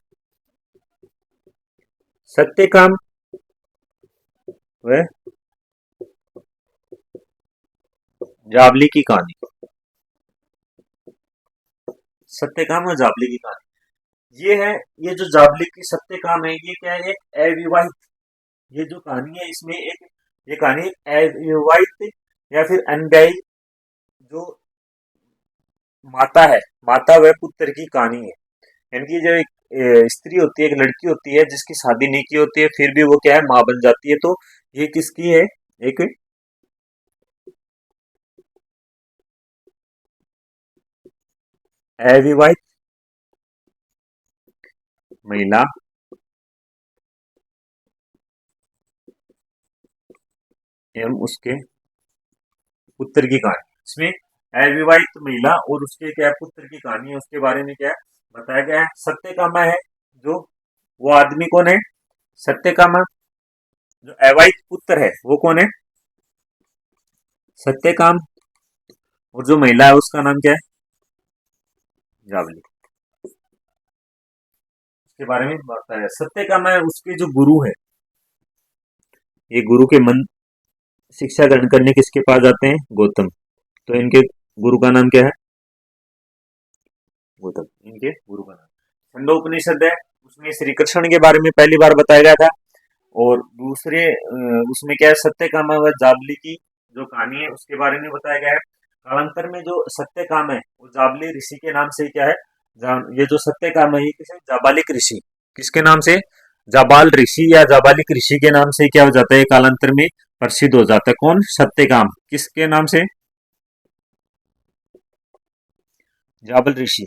सत्यकाम व जाबली की कहानी, सत्यकाम और जाबली की कहानी ये है। ये जो जाबली की सत्यकाम है ये क्या है, एक अविवाहित, ये जो कहानी है इसमें एक, ये कहानी अविवाहित या फिर अनब्याई जो माता है, माता व पुत्र की कहानी है। यानी कि जो एक स्त्री होती है, एक लड़की होती है जिसकी शादी नहीं की होती है, फिर भी वो क्या है, माँ बन जाती है। तो ये किसकी है, एक अविवाहित महिला एवं उसके पुत्र की कहानी। इसमें अविवाहित महिला और उसके क्या है, पुत्र की कहानी है, उसके बारे में क्या है बताया गया है। सत्यकामा है जो, वो आदमी कौन है, सत्यकामा, जो अविवाहित पुत्र है वो कौन है, सत्यकाम, और जो महिला है उसका नाम क्या है, जावली। के बारे में बताया, सत्यकामा है उसके जो गुरु है, ये गुरु के मन शिक्षा ग्रहण करने किसके पास जाते हैं, गौतम। तो इनके गुरु का नाम क्या है, गौतम, इनके गुरु का नाम। छंदोपनिषद है उसमें श्री कृष्ण के बारे में पहली बार बताया गया था। और दूसरे उसमें क्या है, सत्यकामा व जाबली की जो कहानी है उसके बारे में बताया गया है। कालांतर में जो सत्यकाम है वो जाबली ऋषि के नाम से क्या है, ये जो सत्यकाम है ये किसे, जाबालिक ऋषि, किसके नाम से, जाबाल ऋषि या जाबालिक ऋषि के नाम से क्या हो जाता है, कालांतर में प्रसिद्ध हो जाता है। कौन, सत्यकाम, किसके नाम से, जाबल ऋषि,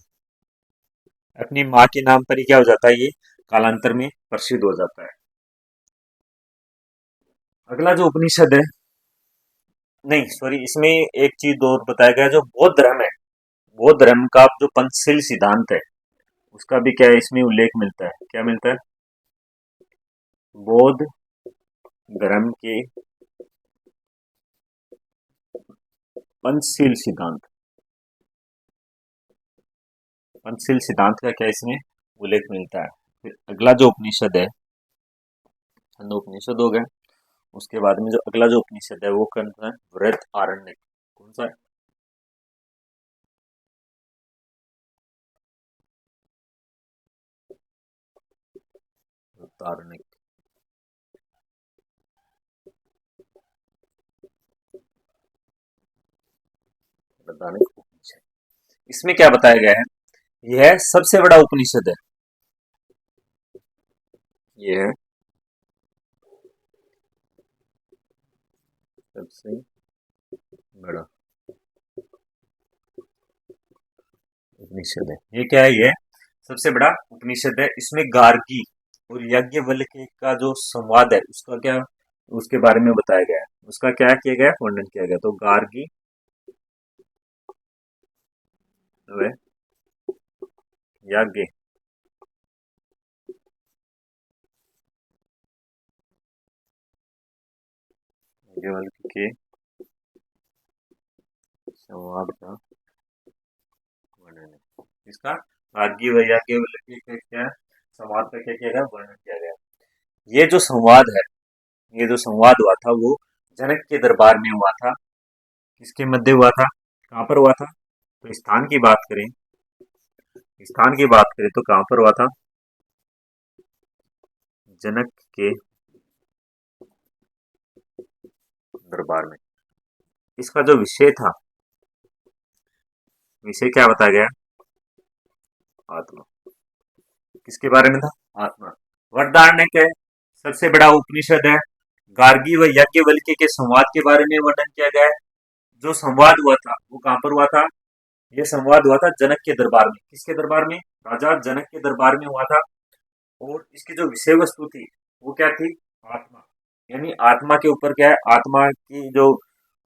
अपनी माँ के नाम पर ही क्या हो जाता है, ये कालांतर में प्रसिद्ध हो जाता है। अगला जो उपनिषद है, नहीं सॉरी, इसमें एक चीज और बताया गया, जो बौद्ध धर्म है, बौद्ध धर्म का जो पंचशील सिद्धांत है उसका भी क्या है इसमें उल्लेख मिलता है। क्या मिलता है, बौद्ध धर्म के पंचशील सिद्धांत, पंचशील सिद्धांत का क्या इसमें उल्लेख मिलता है। फिर अगला जो उपनिषद है, छंदो उपनिषद हो गया। उसके बाद में जो अगला जो उपनिषद है वो कौन सा है, वृहत आरण्यक, कौन सा है, वृत्तार्णिक। वृत्तार्णिक उपनिषद, इसमें क्या बताया गया है? यह सबसे बड़ा उपनिषद है। यह है सबसे बड़ा उपनिषद है। ये क्या है? ये सबसे बड़ा उपनिषद है। इसमें गार्गी और याज्ञवल्क्य का जो संवाद है उसका क्या, उसके बारे में बताया गया है। उसका क्या किया गया, वर्णन किया गया। तो गार्गी व याज्ञवल्क्य के संवाद का वर्णन है। इसका गार्गी व याज्ञवल्क्य के क्या संवाद का क्या किया गया, वर्णन किया गया। ये जो संवाद है, ये जो संवाद हुआ था वो जनक के दरबार में हुआ था। किसके मध्य हुआ था, कहाँ पर हुआ था? तो स्थान की बात करें, स्थान की बात करें तो कहाँ पर हुआ था? जनक के दरबार में। इसका जो विषय था, विषय क्या बताया गया? आत्मा। किसके बारे में था? आत्मा। वृहदारण्यक है, सबसे बड़ा उपनिषद है। गार्गी व याज्ञवल्क्य के संवाद के बारे में वर्णन किया गया है। जो संवाद हुआ था वो कहाँ पर हुआ था? यह संवाद हुआ था जनक के दरबार में। किसके दरबार में? राजा जनक के दरबार में हुआ था। और इसकी जो विषय वस्तु थी वो क्या थी? आत्मा। यानी आत्मा के ऊपर क्या है, आत्मा की जो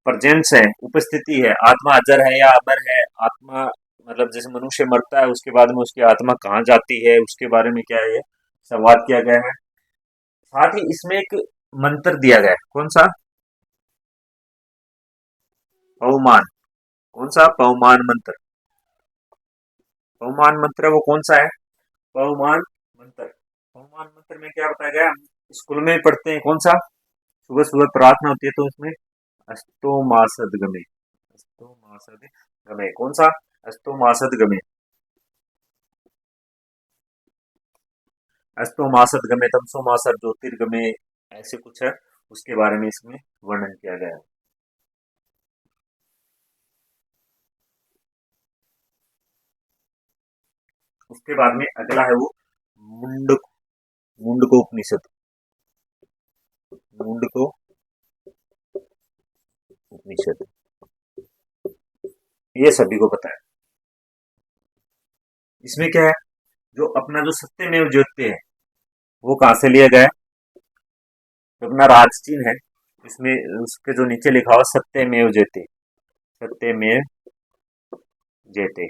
प्रेजेंस है, उपस्थिति है, आत्मा अजर है या अमर है, आत्मा मतलब जैसे मनुष्य मरता है उसके बाद में उसकी आत्मा कहाँ जाती है, उसके बारे में क्या है ये संवाद किया गया है। साथ ही इसमें एक मंत्र दिया गया है। कौन सा? पवमान। कौन सा? पवमान मंत्र। पवमान मंत्र वो कौन सा है? पवमान मंत्र। पवमान मंत्र में क्या बताया गया, हम स्कूल में पढ़ते हैं। कौन सा? सुबह सुबह प्रार्थना होती है तो उसमें अस्तो मासद गमे, अस्तो मासद गमे। कौन सा? अस्तो मासद गमे। अस्तो मासद गमे तमसो मासद ज्योतिर्गमे, ऐसे कुछ है। उसके बारे में इसमें वर्णन किया गया है। उसके बाद में अगला है वो मुंडक, मुंडको उपनिषद। मुंडको उपनिषद, ये सभी को पता है। इसमें क्या है, जो अपना जो सत्यमेव ज्योति है वो कहाँ से लिया गया है? जो अपना राज चिन्ह है इसमें उसके जो नीचे लिखा हुआ सत्यमेव जयते, सत्यमेव जयते,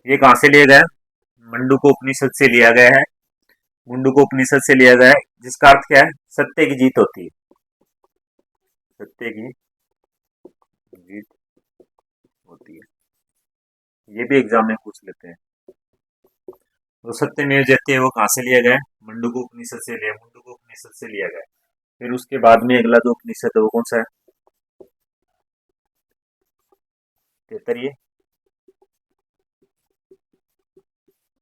ये कहाँ से लिया गया है? मंडूको उपनिषद से लिया गया है। मुंडको उपनिषद से लिया गया है, जिसका अर्थ क्या है? सत्य की जीत होती है। सत्य की जीत होती है। ये भी एग्जाम में पूछ लेते हैं। तो सत्यमेव जयते वो कहाँ से लिया गया है? मंडूको उपनिषद से लिया, मुंडको उपनिषद से लिया गया है। फिर उसके बाद में अगला जो उपनिषद है वो कौन सा है? तैत्तरीय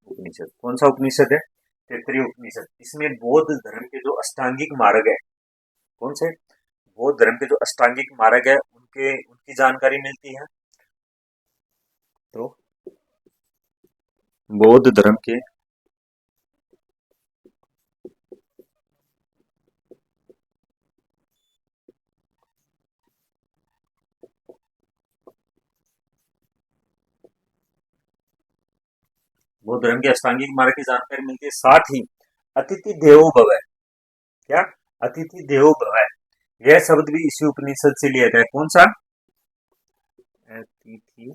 उपनिषद। कौन सा उपनिषद है? तैत्तरीय उपनिषद। इसमें बौद्ध धर्म के जो अष्टांगिक मार्ग है, कौन से? बौद्ध धर्म के जो अष्टांगिक मार्ग है उनके उनकी जानकारी मिलती है। तो बौद्ध धर्म के बौद्ध धर्म के अष्टांगिक मार्ग की जानकारी मिलती है। साथ ही अतिथि देवो भव है। क्या? अतिथि देवो भव है, यह शब्द भी इसी उपनिषद से लिया गया है। कौन सा? अतिथि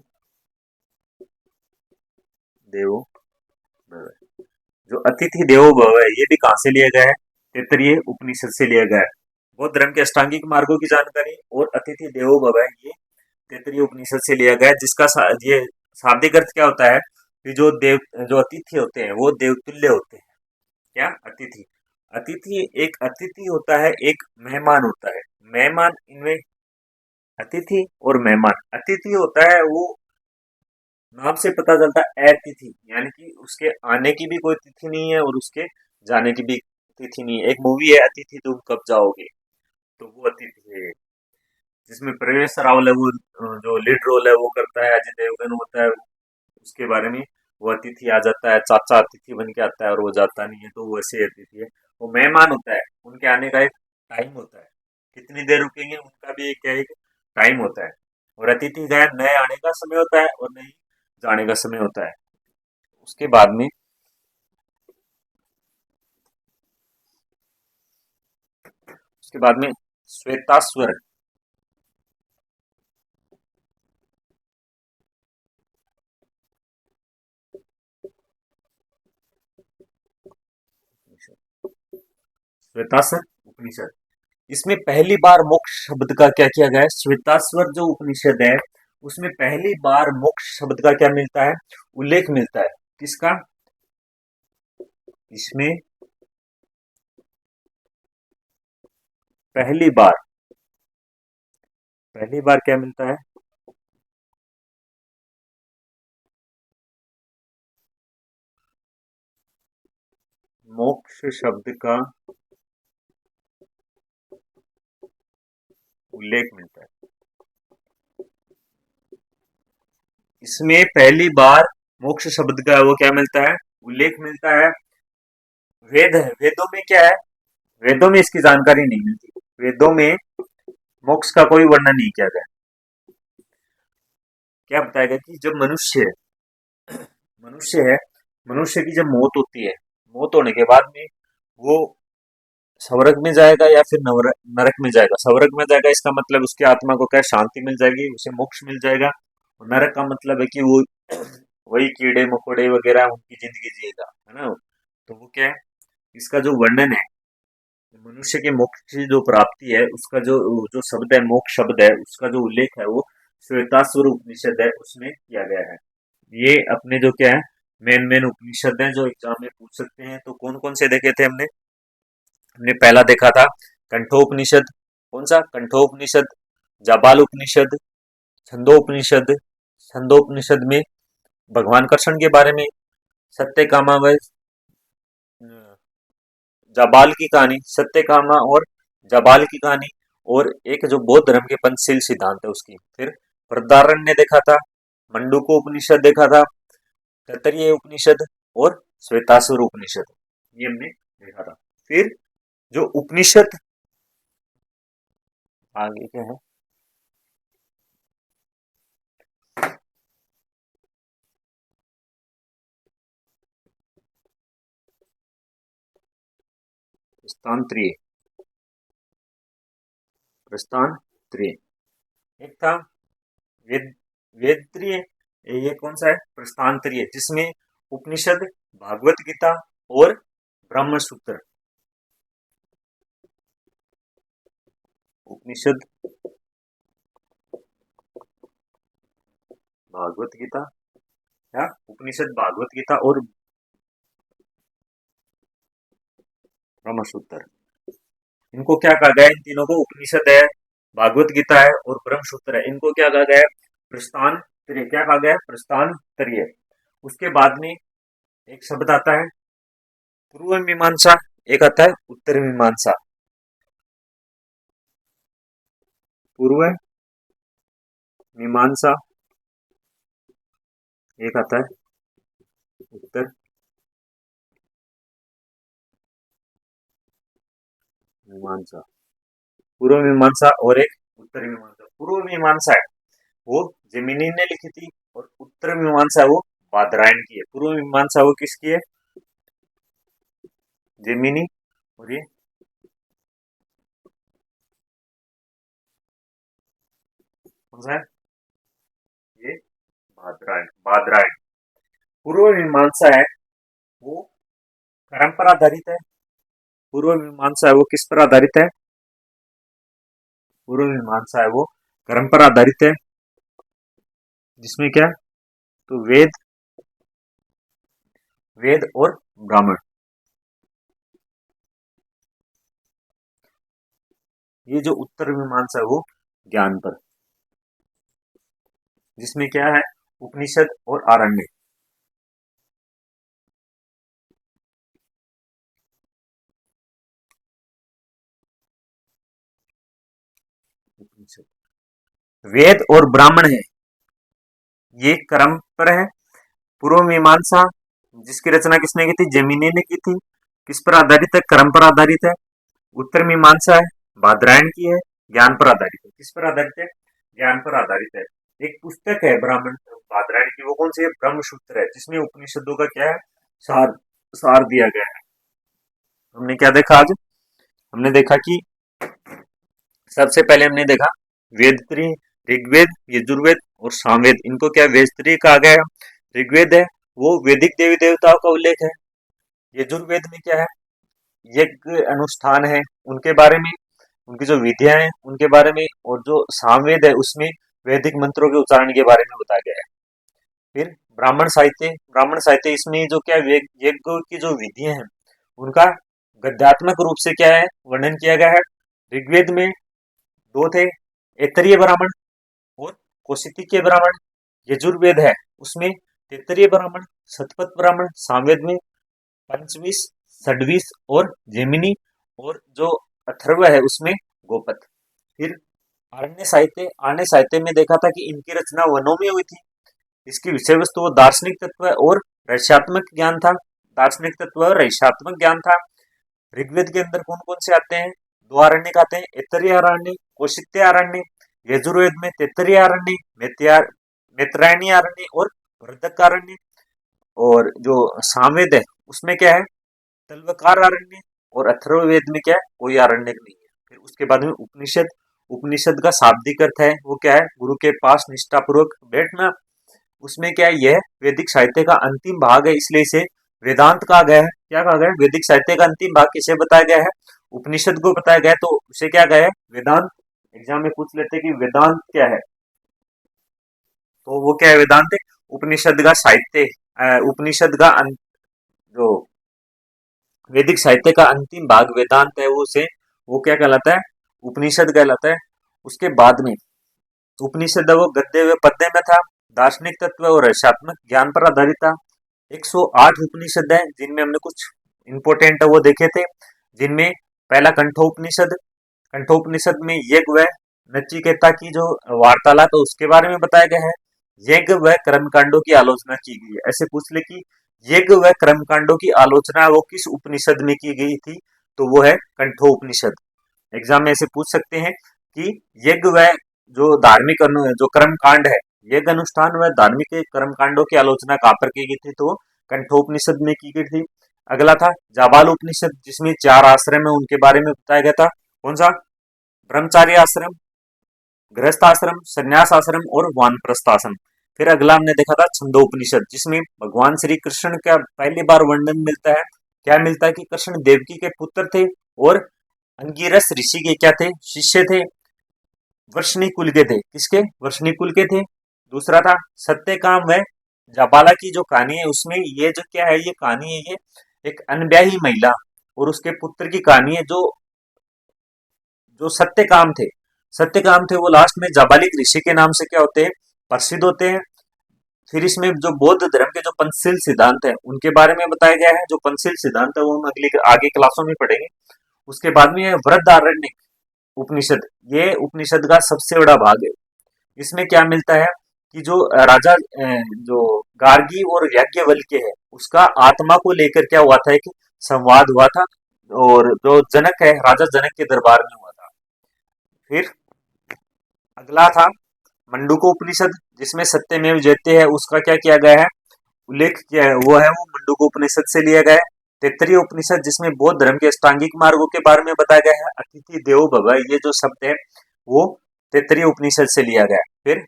देवो भव। जो अतिथि देवो भव है ये भी कहाँ से लिया गया है? तैत्तरीय उपनिषद से लिया गया है। बौद्ध धर्म के अष्टांगिक मार्गों की जानकारी और अतिथि देवो भव है ये तैत्तरीय उपनिषद से लिया गया है। जिसका ये शाब्दिक अर्थ क्या होता है कि जो अतिथि होते हैं वो देवतुल्य होते हैं। क्या? अतिथि। अतिथि एक अतिथि होता है, एक मेहमान होता है। मेहमान, इनमें अतिथि और मेहमान। अतिथि होता है वो नाम से पता चलता है अतिथि, यानी कि उसके आने की भी कोई तिथि नहीं है और उसके जाने की भी अतिथि नहीं है। एक मूवी है अतिथि तुम कब जाओगे, तो वो अतिथि है, जिसमें प्रवेश रावल है, वो जो लीड रोल है वो करता है, अजय देवगन होता है उसके बारे में। वो अतिथि आ जाता है, चाचा अतिथि बन के आता है और वो जाता नहीं है, तो वो ऐसे अतिथि है। वो मेहमान होता है, उनके आने का एक टाइम होता है, कितनी देर रुकेंगे उनका भी एक क्या एक टाइम होता है। और अतिथि का नए आने का समय होता है और नए जाने का समय होता है। उसके बाद में उसके बाद में श्वेताश्वर श्वेताश्वर उपनिषद, इसमें पहली बार मोक्ष शब्द का क्या किया गया है? श्वेताश्वर जो उपनिषद है उसमें पहली बार मोक्ष शब्द का क्या मिलता है? उल्लेख मिलता है। किसका? इसमें पहली बार पहली बार क्या मिलता है? मोक्ष शब्द का उल्लेख मिलता है। इसमें पहली बार मोक्ष शब्द का वो क्या मिलता है? उल्लेख मिलता है। वेद है, वेदों में क्या है? वेदों में इसकी जानकारी नहीं मिलती। वेदों में मोक्ष का कोई वर्णन नहीं किया गया। क्या बताएगा कि जब मनुष्य है, मनुष्य की जब मौत होती है, मौत होने के बाद में वो स्वर्ग में जाएगा या फिर नरक में जाएगा। स्वर्ग में जाएगा इसका मतलब उसकी आत्मा को क्या शांति मिल जाएगी, उसे मोक्ष मिल जाएगा। और नरक का मतलब है कि वो वही कीड़े मकोड़े वगैरह उनकी जिंदगी जिएगा, है ना। तो वो क्या है, इसका जो वर्णन है, मनुष्य के मोक्ष की जो प्राप्ति है उसका जो जो शब्द है, मोक्ष शब्द है, उसका जो उल्लेख है वो श्वेताश्वर उपनिषद है उसमें किया गया है। ये अपने जो क्या है मेन मेन उपनिषद हैं जो एग्जाम में पूछ सकते हैं। तो कौन कौन से देखे थे हमने? हमने पहला देखा था कंठोपनिषद। कौन सा? कंठोपनिषद। जाबाल उपनिषद, छंदोपनिषद। छंदोपनिषद में भगवान कृष्ण के बारे में, सत्यकामा व जाबाल की कहानी, सत्यकामा और जाबाल की कहानी, और एक जो बौद्ध धर्म के पंचशील सिद्धांत है उसकी। फिर बृहदारण्य देखा था, मंडूको उपनिषद देखा था, तैत्तरीय उपनिषद और श्वेताश्वर उपनिषद, ये हमने देखा था। फिर जो उपनिषद आगे क्या है, प्रस्थान प्रस्थान एक था वेद वेदत्रिय, ये कौन सा है? प्रस्थानत्रिय, जिसमें उपनिषद, भागवत गीता और ब्रह्म सूत्र। उपनिषद, भागवत गीता, क्या? उपनिषद, भागवत गीता और ब्रह्म सूत्र, इनको क्या कहा गया? इन तीनों को, उपनिषद है, भागवत गीता है और ब्रह्म सूत्र है, इनको क्या कहा गया है? प्रस्थान त्रिय। क्या कहा गया है? प्रस्थान त्रिय। उसके बाद में एक शब्द आता है पूर्व मीमांसा, एक आता है उत्तर मीमांसा। पूर्व मीमांसा, एक आता है उत्तर मीमांसा। पूर्व मीमांसा और एक उत्तर मीमांसा। पूर्व मीमांसा है वो जैमिनी ने लिखी थी और उत्तर मीमांसा वो बादरायण की है। पूर्व मीमांसा वो किसकी है? जैमिनी। और ये कौन सा है? ये बादरायण। बादरायण पूर्व मीमांसा है वो कर्म पर आधारित है। पूर्व मीमांसा है वो किस पर आधारित है? पूर्व मीमांसा है वो कर्म पर आधारित है, जिसमें क्या? तो वेद और ब्राह्मण, ये जो उत्तर मीमांसा है वो ज्ञान पर, जिसमें क्या है? उपनिषद और आरण्य। उपनिषद। वेद और ब्राह्मण है, ये क्रम पर है। पूर्व मीमांसा जिसकी रचना किसने की थी? जैमिनि ने की थी। किस पर आधारित है? क्रम पर आधारित है। उत्तर मीमांसा है, बादरायण की है, ज्ञान पर आधारित है। किस पर आधारित है? ज्ञान पर आधारित है। एक पुस्तक है ब्राह्मण बादरायण की, वो कौन सी है? ब्रह्मसूत्र है, जिसमें उपनिषदों का क्या है? सार सार दिया गया है। हमने क्या देखा आज? हमने देखा कि सबसे पहले हमने देखा वेद त्रय, ऋग्वेद, यजुर्वेद और सामवेद, इनको क्या वेद त्रय कहा गया है? ऋग्वेद है वो वैदिक देवी देवताओं का उल्लेख है। यजुर्वेद में क्या है? यज्ञ अनुष्ठान है उनके बारे में, उनकी जो विधियां हैं उनके बारे में, और जो सामवेद है उसमें वैदिक मंत्रों के उच्चारण के बारे में बताया गया है। फिर ब्राह्मण साहित्य, ब्राह्मण साहित्य इसमें जो क्या यज्ञ की जो विधियां हैं उनका गद्यात्मक रूप से क्या है? वर्णन किया गया है। ऋग्वेद में दो थे, ऐतरेय ब्राह्मण और कौशितिकीय ब्राह्मण। यजुर्वेद है उसमें तैत्तरीय ब्राह्मण, शतपथ ब्राह्मण। सामवेद में पंचविश, षड्विश और जैमिनी, और जो अथर्व है उसमें गोपथ। फिर आरण्य साहित्य में देखा था कि इनकी रचना वनों में हुई थी। इसकी विषय वस्तु वो दार्शनिक तत्व और रहस्यात्मक ज्ञान था। दार्शनिक तत्व और रहस्यात्मक ज्ञान था। ऋग्वेद के अंदर कौन कौन से आते हैं? दो आरण्य आते हैं, ऐतरेय आरण्य, कौशित्य आरण्य। यजुर्वेद में तैत्तरीय आरण्य, मैत्रायणी आरण्य और वृद्धक आरण्य। और जो सामवेद है उसमें क्या है? तल्वकार आरण्य। और अथर्ववेद में क्या है? कोई आरण्य नहीं है। फिर उसके बाद में उपनिषद, उपनिषद का शाब्दिक अर्थ है वो क्या है? गुरु के पास निष्ठापूर्वक बैठना। उसमें क्या है? यह वैदिक साहित्य का अंतिम भाग है, इसलिए इसे वेदांत कहा गया है। क्या कहा गया है? वैदिक साहित्य का अंतिम भाग किसे बताया गया है? उपनिषद को बताया गया है, तो उसे क्या गया है? वेदांत। एग्जाम में पूछ लेते कि वेदांत क्या है, तो वो क्या है? वेदांत उपनिषद का साहित्य, उपनिषद का जो वैदिक साहित्य का अंतिम भाग वेदांत है, वो उसे वो क्या कहलाता है? उपनिषद कहलाता है। उसके बाद में उपनिषद वो गद्य व पद्य में था, दार्शनिक तत्व और रहस्यात्मक ज्ञान पर आधारित था। 108 उपनिषद है जिनमें हमने कुछ इंपोर्टेंट वो देखे थे, जिनमें पहला कंठोपनिषद। कंठोपनिषद में यज्ञ व नचिकेता की जो वार्तालाप है उसके बारे में बताया गया है। यज्ञ व कर्मकांडों की आलोचना की गई है। ऐसे पूछ ले कि यज्ञ व कर्मकांडों की आलोचना वो किस उपनिषद में की गई थी, तो वो है कंठोपनिषद। एग्जाम में ऐसे पूछ सकते हैं कि यज्ञ व जो धार्मिक जो कर्म कांड है, यज्ञ अनुष्ठान व धार्मिक कर्म कांडों की आलोचना कहाँ पर की गई थी, तो कंठोपनिषद में की गई थी। अगला था जाबाल उपनिषद, जिसमें 4 आश्रम है उनके बारे में बताया गया था। कौन सा? ब्रह्मचार्य आश्रम, गृहस्थ आश्रम, संन्यास आश्रम और वानप्रस्थ आश्रम। फिर अगला हमने देखा था छंदोपनिषद, जिसमें भगवान श्री कृष्ण का पहली बार वर्णन मिलता है। क्या मिलता है? कि कृष्ण देवकी के पुत्र थे और अंगिरस ऋषि के क्या थे? शिष्य थे। वर्षणी कुल के थे। किसके? वर्षणी कुल के थे। दूसरा था सत्यकाम व जाबाला की जो कहानी है, उसमें ये जो क्या है? ये कहानी है, ये एक अनब्याही महिला और उसके पुत्र की कहानी है। जो जो सत्यकाम थे, सत्यकाम थे वो लास्ट में जाबालिक ऋषि के नाम से क्या होते हैं? प्रसिद्ध होते हैं। फिर इसमें जो बौद्ध धर्म के जो पंचशील सिद्धांत है उनके बारे में बताया गया है। जो पंचशील सिद्धांत है वो हम अगली आगे क्लासों में पढ़ेंगे। उसके बाद में वृहदारण्यक उपनिषद, ये उपनिषद का सबसे बड़ा भाग है। इसमें क्या मिलता है? कि जो राजा जो गार्गी और याज्ञवल्क्य है उसका आत्मा को लेकर क्या हुआ था? एक संवाद हुआ था, और जो जनक है राजा जनक के दरबार में हुआ था। फिर अगला था मंडूको उपनिषद, जिसमें सत्यमेव जयते है उसका क्या किया गया है? उल्लेख किया है। वो है वो मंडूको उपनिषद से लिया गया है। तैत्तरीय उपनिषद, जिसमें बौद्ध धर्म के अष्टांगिक मार्गों के बारे में बताया गया है। अतिथि देवो भव, ये जो शब्द है वो तैत्तरीय उपनिषद से लिया गया है। फिर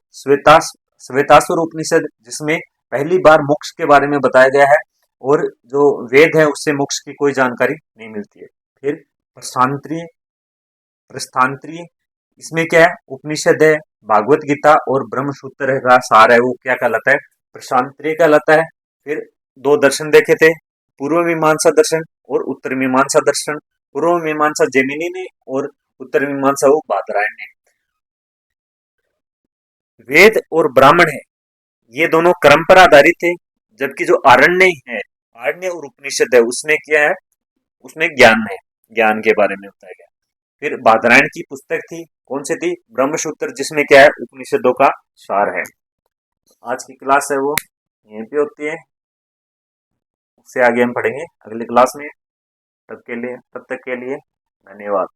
श्वेतासुर उपनिषद, जिसमें पहली बार मोक्ष के बारे में बताया गया है, और जो वेद है उससे मोक्ष की कोई जानकारी नहीं मिलती है। फिर प्रस्थांतरीय प्रस्थांतरीय इसमें क्या है? उपनिषद है, भागवत गीता और ब्रह्मसूत्र का सार है, वो क्या कहलाता है? प्रशांतरीय कहलाता है। फिर 2 दर्शन देखे थे, पूर्व मीमांसा दर्शन और उत्तर मीमांसा दर्शन। पूर्व मीमांसा जैमिनि ने और उत्तर मीमांसा वो बादरायण ने। वेद और ब्राह्मण है ये दोनों क्रम पर आधारित थे, जबकि जो आरण्य है, आरण्य और उपनिषद है उसमें क्या है? उसमें ज्ञान है, ज्ञान के बारे में बताया गया। फिर बादरायण की पुस्तक थी कौन सी थी? ब्रह्मसूत्र, जिसमें क्या है, उपनिषदों का सार है। आज की क्लास है वो यहीं पे होती है, उससे आगे हम पढ़ेंगे अगली क्लास में। तब तक के लिए धन्यवाद।